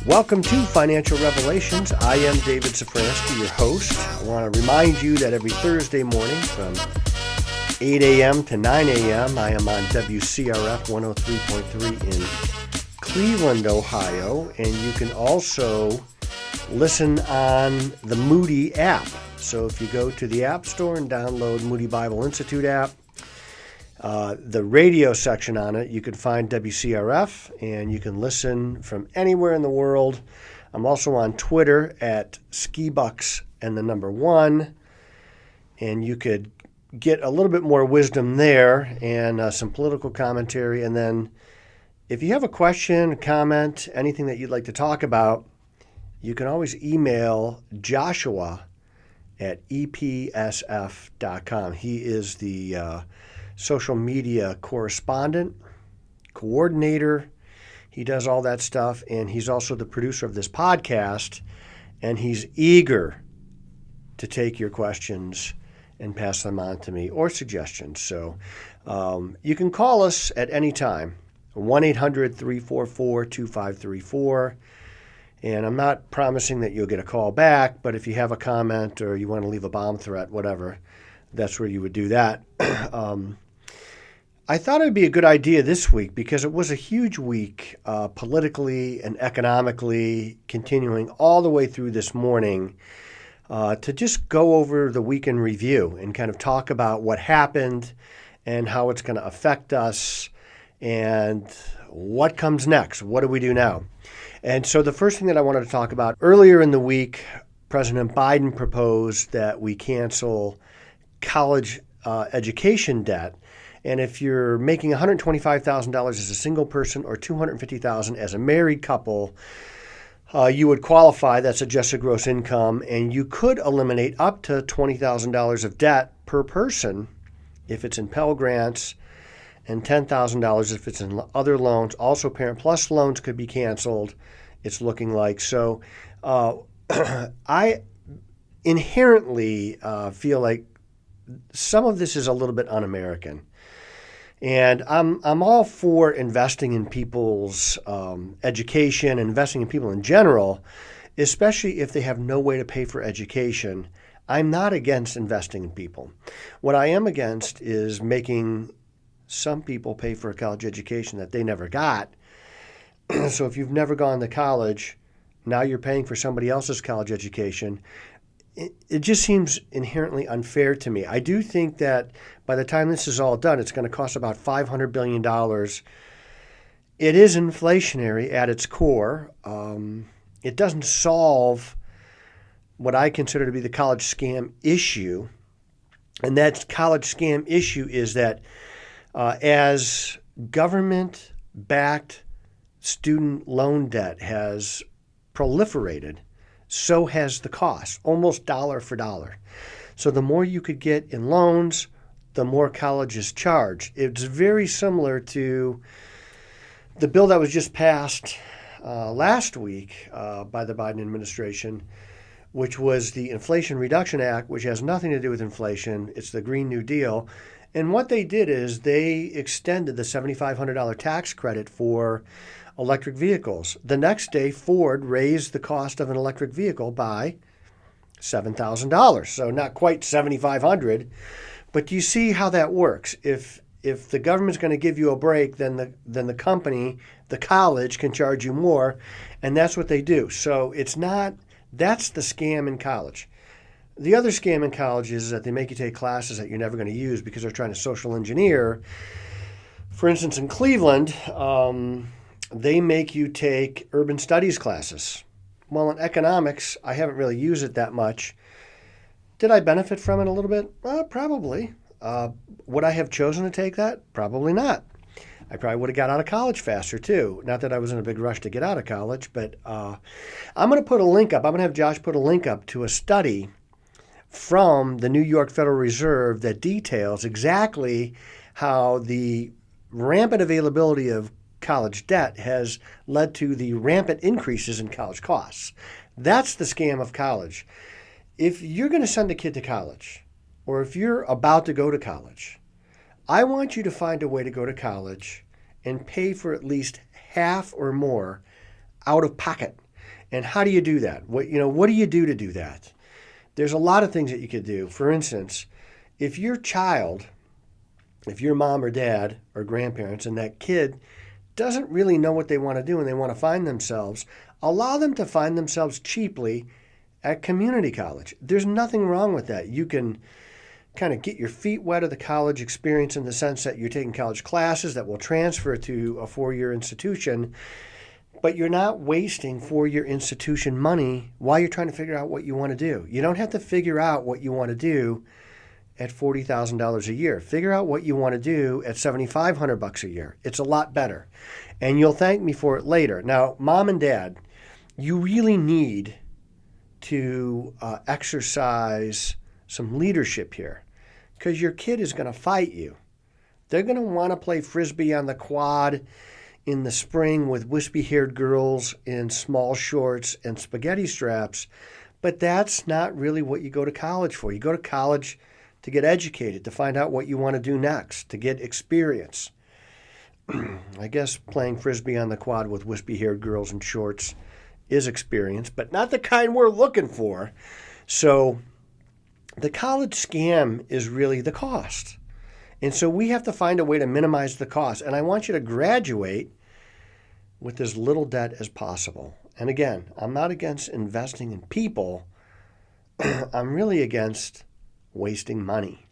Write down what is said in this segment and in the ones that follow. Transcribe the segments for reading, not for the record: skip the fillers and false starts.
Welcome to Financial Revelations. I am David Safransky, your host. I want to remind you that every Thursday morning from 8 a.m. to 9 a.m. I am on WCRF 103.3 in Cleveland, Ohio, and you can also listen on the Moody app. So if you go to the App Store and download Moody Bible Institute app, the radio section on it, you can find WCRF, and you can listen from anywhere in the world. I'm also on Twitter at skibucks and the number 1, and you could get a little bit more wisdom there and some political commentary. And then if you have a question, comment, anything that you'd like to talk about, you can always email Joshua at epsf.com. He is the social media correspondent, coordinator. He does all that stuff, and he's also the producer of this podcast, and he's eager to take your questions and pass them on to me or suggestions. So you can call us at any time, 1-800-344-2534. And I'm not promising that you'll get a call back, but if you have a comment or you want to leave a bomb threat, whatever, that's where you would do that. I thought it would be a good idea this week because it was a huge week politically and economically, continuing all the way through this morning, to just go over the week in review and kind of talk about what happened and how it's going to affect us and what comes next. What do we do now? And so the first thing that I wanted to talk about, earlier in the week, President Biden proposed that we cancel college education debt. And if you're making $125,000 as a single person or $250,000 as a married couple, you would qualify. That's adjusted gross income, and you could eliminate up to $20,000 of debt per person if it's in Pell Grants, and $10,000 if it's in other loans. Also, Parent Plus loans could be canceled, it's looking like. So I inherently feel like some of this is a little bit un-American. And I'm all for investing in people's education, investing in people in general, especially if they have no way to pay for education. I'm not against investing in people. What I am against is making some people pay for a college education that they never got. So if you've never gone to college, now you're paying for somebody else's college education. It just seems inherently unfair to me. I do think that by the time this is all done, it's going to cost about $500 billion. It is inflationary at its core. It doesn't solve what I consider to be the college scam issue. And that college scam issue is that as government-backed student loan debt has proliferated, so has the cost, almost dollar for dollar. So the more you could get in loans, the more colleges charge. It's very similar to the bill that was just passed last week by the Biden administration, which was the Inflation Reduction Act, which has nothing to do with inflation. It's the Green New Deal. And what they did is they extended the $7,500 tax credit for electric vehicles. The next day, Ford raised the cost of an electric vehicle by $7,000. So not quite $7,500, but you see how that works. If the government's going to give you a break, then the company, the college, can charge you more, and that's what they do. So that's the scam in college. The other scam in college is that they make you take classes that you're never going to use because they're trying to social engineer. For instance, in Cleveland, they make you take urban studies classes. Well, in economics, I haven't really used it that much. Did I benefit from it a little bit? Probably. Would I have chosen to take that? Probably not. I probably would have got out of college faster, too. Not that I was in a big rush to get out of college, but I'm going to put a link up. I'm going to have Josh put a link up to a study from the New York Federal Reserve that details exactly how the rampant availability of college debt has led to the rampant increases in college costs. That's the scam of college. If you're going to send a kid to college, or if you're about to go to college, I want you to find a way to go to college and pay for at least half or more out of pocket. And how do you do that? What do you do to do that? There's a lot of things that you could do. For instance, if your mom or dad or grandparents, and that kid doesn't really know what they want to do and they want to find themselves, allow them to find themselves cheaply at community college. There's nothing wrong with that. You can kind of get your feet wet of the college experience in the sense that you're taking college classes that will transfer to a four-year institution, but you're not wasting four-year institution money while you're trying to figure out what you want to do. You don't have to figure out what you want to do at $40,000 a year. Figure out what you want to do at $7,500 a year. It's a lot better. And you'll thank me for it later. Now, mom and dad, you really need to exercise some leadership here, because your kid is going to fight you. They're going to want to play Frisbee on the quad in the spring with wispy-haired girls in small shorts and spaghetti straps, but that's not really what you go to college for. You go to college to get educated, to find out what you want to do next, to get experience. I guess playing Frisbee on the quad with wispy-haired girls in shorts is experience, but not the kind we're looking for. So the college scam is really the cost. And so we have to find a way to minimize the cost. And I want you to graduate with as little debt as possible. And again, I'm not against investing in people. I'm really against wasting money.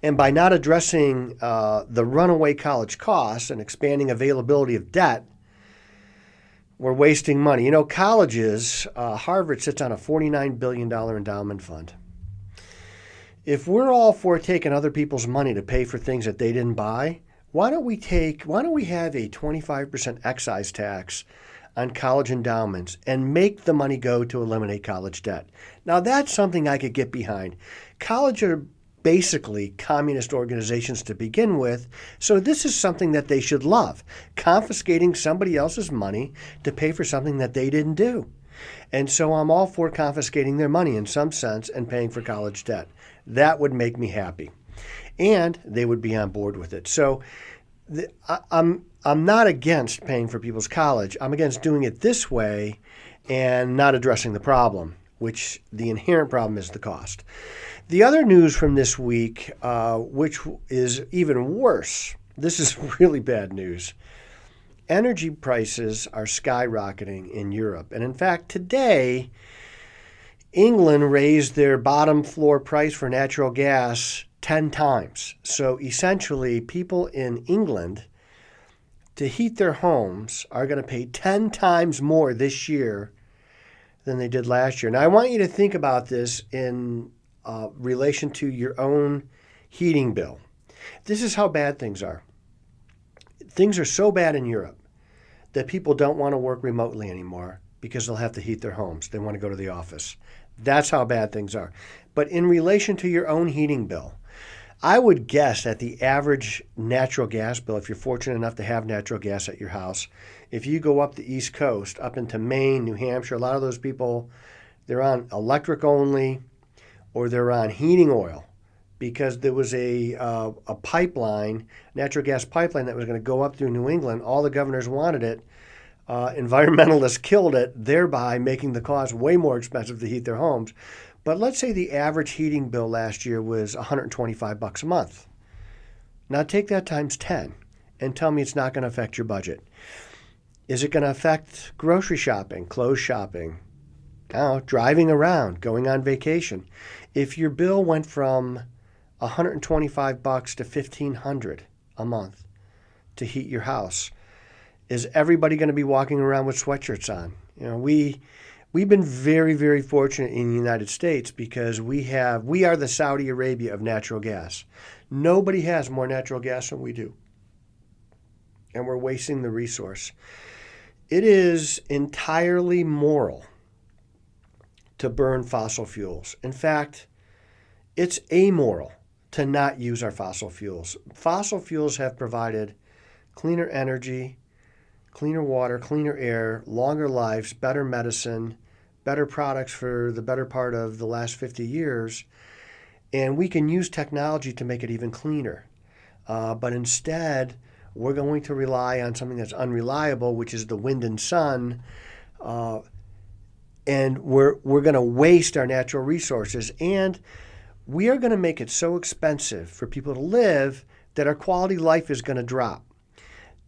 And by not addressing the runaway college costs and expanding availability of debt, we're wasting money. Colleges, Harvard sits on a $49 billion endowment fund. If we're all for taking other people's money to pay for things that they didn't buy, why don't we have a 25% excise tax on college endowments and make the money go to eliminate college debt? Now, that's something I could get behind. College are basically communist organizations to begin with, so this is something that they should love, confiscating somebody else's money to pay for something that they didn't do. And so I'm all for confiscating their money in some sense and paying for college debt. That would make me happy. And they would be on board with it. So I'm not against paying for people's college. I'm against doing it this way and not addressing the problem, which the inherent problem is the cost. The other news from this week, which is even worse, this is really bad news. Energy prices are skyrocketing in Europe. And in fact, today, England raised their bottom floor price for natural gas 10 times. So essentially, people in England, to heat their homes, are going to pay 10 times more this year than they did last year. Now, I want you to think about this in relation to your own heating bill. This is how bad things are. Things are so bad in Europe that people don't want to work remotely anymore because they'll have to heat their homes. They want to go to the office. That's how bad things are. But in relation to your own heating bill, I would guess that the average natural gas bill, if you're fortunate enough to have natural gas at your house, if you go up the East Coast, up into Maine, New Hampshire, a lot of those people, they're on electric only or they're on heating oil, because there was a pipeline, natural gas pipeline, that was going to go up through New England. All the governors wanted it. Environmentalists killed it, thereby making the cost way more expensive to heat their homes. But let's say the average heating bill last year was $125 a month. Now take that times 10 and tell me it's not going to affect your budget. Is it going to affect grocery shopping, clothes shopping, driving around, going on vacation? If your bill went from $125 to $1,500 a month to heat your house, is everybody going to be walking around with sweatshirts on? We've been very, very fortunate in the United States because we are the Saudi Arabia of natural gas. Nobody has more natural gas than we do, and we're wasting the resource. It is entirely moral to burn fossil fuels. In fact, it's amoral to not use our fossil fuels. Fossil fuels have provided cleaner energy, cleaner water, cleaner air, longer lives, better medicine, better products for the better part of the last 50 years. And we can use technology to make it even cleaner. But instead, we're going to rely on something that's unreliable, which is the wind and sun, And we're going to waste our natural resources, and we are going to make it so expensive for people to live that our quality of life is going to drop.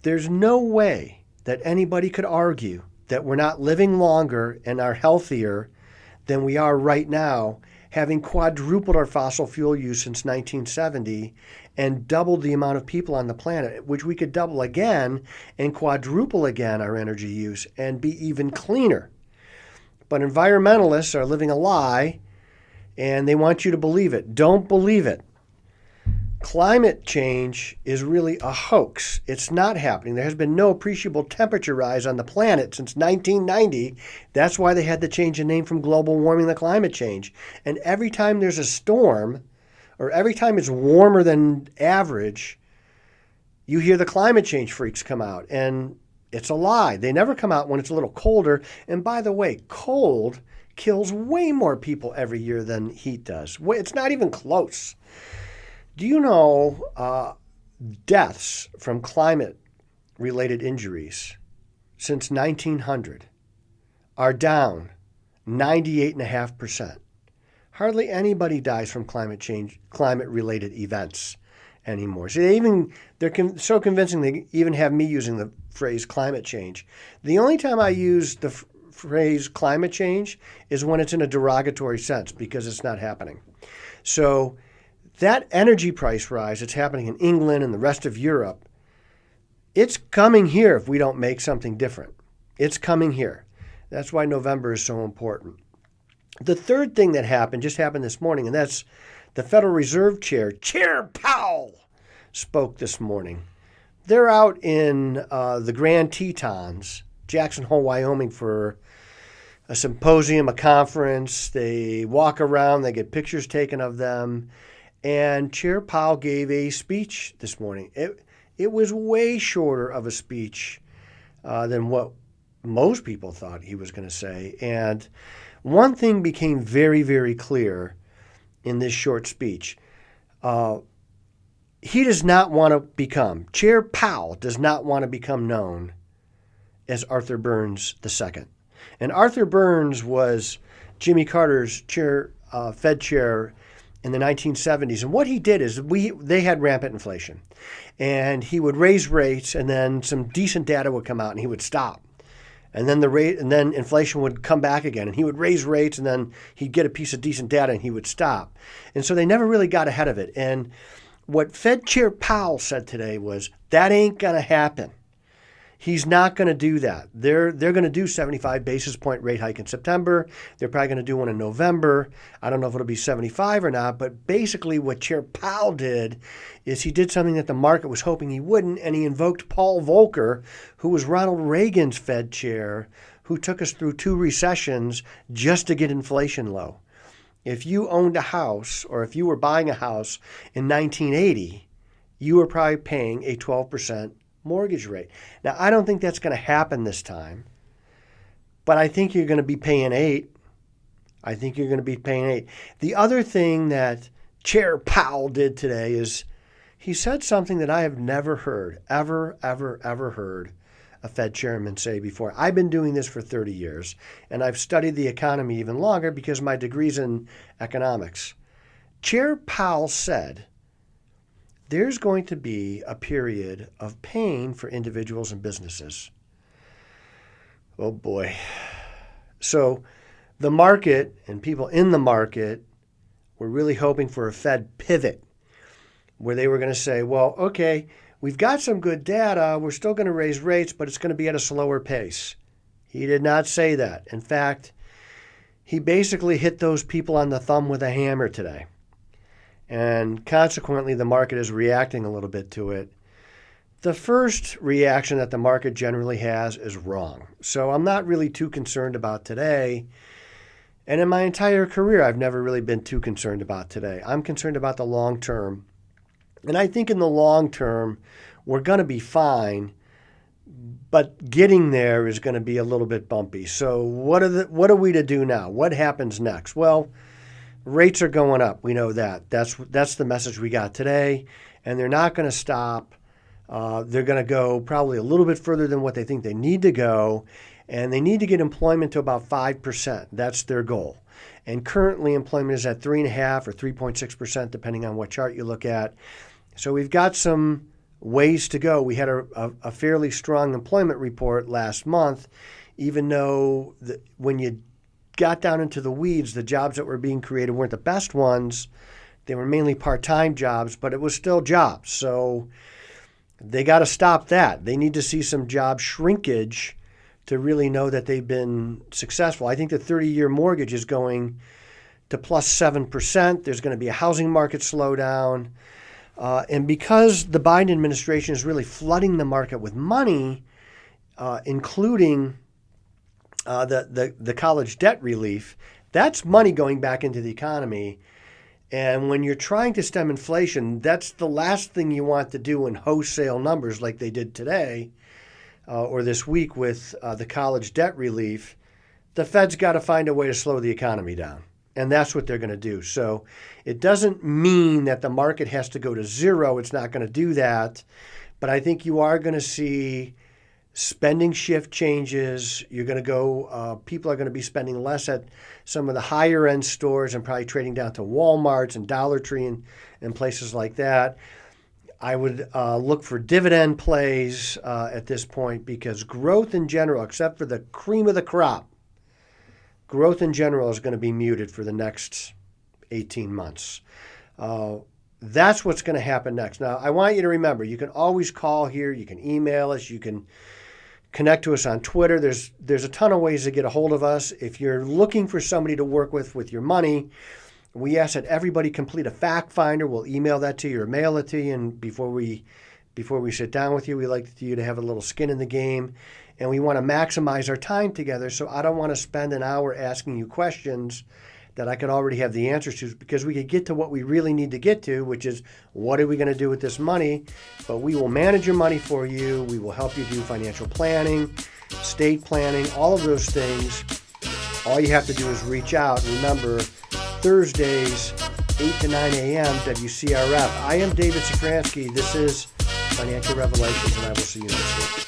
There's no way that anybody could argue that we're not living longer and are healthier than we are right now, having quadrupled our fossil fuel use since 1970 and doubled the amount of people on the planet, which we could double again and quadruple again our energy use and be even cleaner. But environmentalists are living a lie, and they want you to believe it. Don't believe it. Climate change is really a hoax. It's not happening. There has been no appreciable temperature rise on the planet since 1990. That's why they had to change the name from global warming to climate change. And every time there's a storm, or every time it's warmer than average, you hear the climate change freaks come out. And it's a lie. They never come out when it's a little colder. And by the way, cold kills way more people every year than heat does. It's not even close. Do you know deaths from climate-related injuries since 1900 are down 98.5%? Hardly anybody dies from climate-related events anymore. So they're so convincing they even have me using the phrase climate change. The only time I use the phrase climate change is when it's in a derogatory sense, because it's not happening. So that energy price rise that's happening in England and the rest of Europe, it's coming here if we don't make something different. It's coming here. That's why November is so important. The third thing that just happened this morning, and that's the Federal Reserve Chair, Chair Powell, spoke this morning. They're out in the Grand Tetons, Jackson Hole, Wyoming, for a symposium, a conference. They walk around, they get pictures taken of them. And Chair Powell gave a speech this morning. It was way shorter of a speech than what most people thought he was going to say. And one thing became very, very clear in this short speech. Chair Powell does not want to become known as Arthur Burns II. And Arthur Burns was Jimmy Carter's Fed chair in the 1970s. And what he did is they had rampant inflation. And he would raise rates, and then some decent data would come out and he would stop. And then inflation would come back again, and he would raise rates, and then he'd get a piece of decent data and he would stop. And so they never really got ahead of it. And what Fed Chair Powell said today was, that ain't going to happen. He's not going to do that. They're going to do 75 basis point rate hike in September. They're probably going to do one in November. I don't know if it'll be 75 or not, but basically what Chair Powell did is he did something that the market was hoping he wouldn't, and he invoked Paul Volcker, who was Ronald Reagan's Fed chair, who took us through 2 recessions just to get inflation low. If you owned a house, or if you were buying a house in 1980, you were probably paying a 12% mortgage rate. Now, I don't think that's going to happen this time, but I think you're going to be paying 8. I think you're going to be paying 8. The other thing that Chair Powell did today is he said something that I have never heard, ever heard a Fed chairman say before. I've been doing this for 30 years, and I've studied the economy even longer because my degree's in economics. Chair Powell said, there's going to be a period of pain for individuals and businesses. Oh boy. So the market and people in the market were really hoping for a Fed pivot where they were going to say, well, okay, we've got some good data. We're still going to raise rates, but it's going to be at a slower pace. He did not say that. In fact, he basically hit those people on the thumb with a hammer today. And consequently, the market is reacting a little bit to it. The first reaction that the market generally has is wrong. So I'm not really too concerned about today. And in my entire career, I've never really been too concerned about today. I'm concerned about the long term. And I think in the long term, we're going to be fine. But getting there is going to be a little bit bumpy. So what are we to do now? What happens next? Well, rates are going up. We know that. That's the message we got today. And they're not going to stop. They're going to go probably a little bit further than what they think they need to go. And they need to get employment to about 5%. That's their goal. And currently employment is at 3.5 or 3.6%, depending on what chart you look at. So we've got some ways to go. We had a fairly strong employment report last month, even though when you got down into the weeds, the jobs that were being created weren't the best ones. They were mainly part-time jobs, but it was still jobs. So they got to stop that. They need to see some job shrinkage to really know that they've been successful. I think the 30-year mortgage is going to plus 7%. There's going to be a housing market slowdown. And because the Biden administration is really flooding the market with money, including the college debt relief, that's money going back into the economy. And when you're trying to stem inflation, that's the last thing you want to do in wholesale numbers like they did today or this week with the college debt relief. The Fed's got to find a way to slow the economy down. And that's what they're going to do. So it doesn't mean that the market has to go to zero. It's not going to do that. But I think you are going to see spending shift changes. You're going to go, people are going to be spending less at some of the higher end stores and probably trading down to Walmarts and Dollar Tree and places like that. I would look for dividend plays at this point because growth in general, except for the cream of the crop, growth in general is going to be muted for the next 18 months. That's what's going to happen next. Now, I want you to remember, you can always call here, you can email us, you can connect to us on Twitter. There's a ton of ways to get a hold of us. If you're looking for somebody to work with your money, we ask that everybody complete a fact finder. We'll email that to you or mail it to you. And before we sit down with you, we like you to have a little skin in the game. And we want to maximize our time together. So I don't want to spend an hour asking you questions that I could already have the answers to, because we could get to what we really need to get to, which is what are we going to do with this money? But we will manage your money for you. We will help you do financial planning, estate planning, all of those things. All you have to do is reach out. Remember, Thursdays, 8 to 9 a.m., WCRF. I am David Safransky. This is Financial Revelations, and I will see you next week.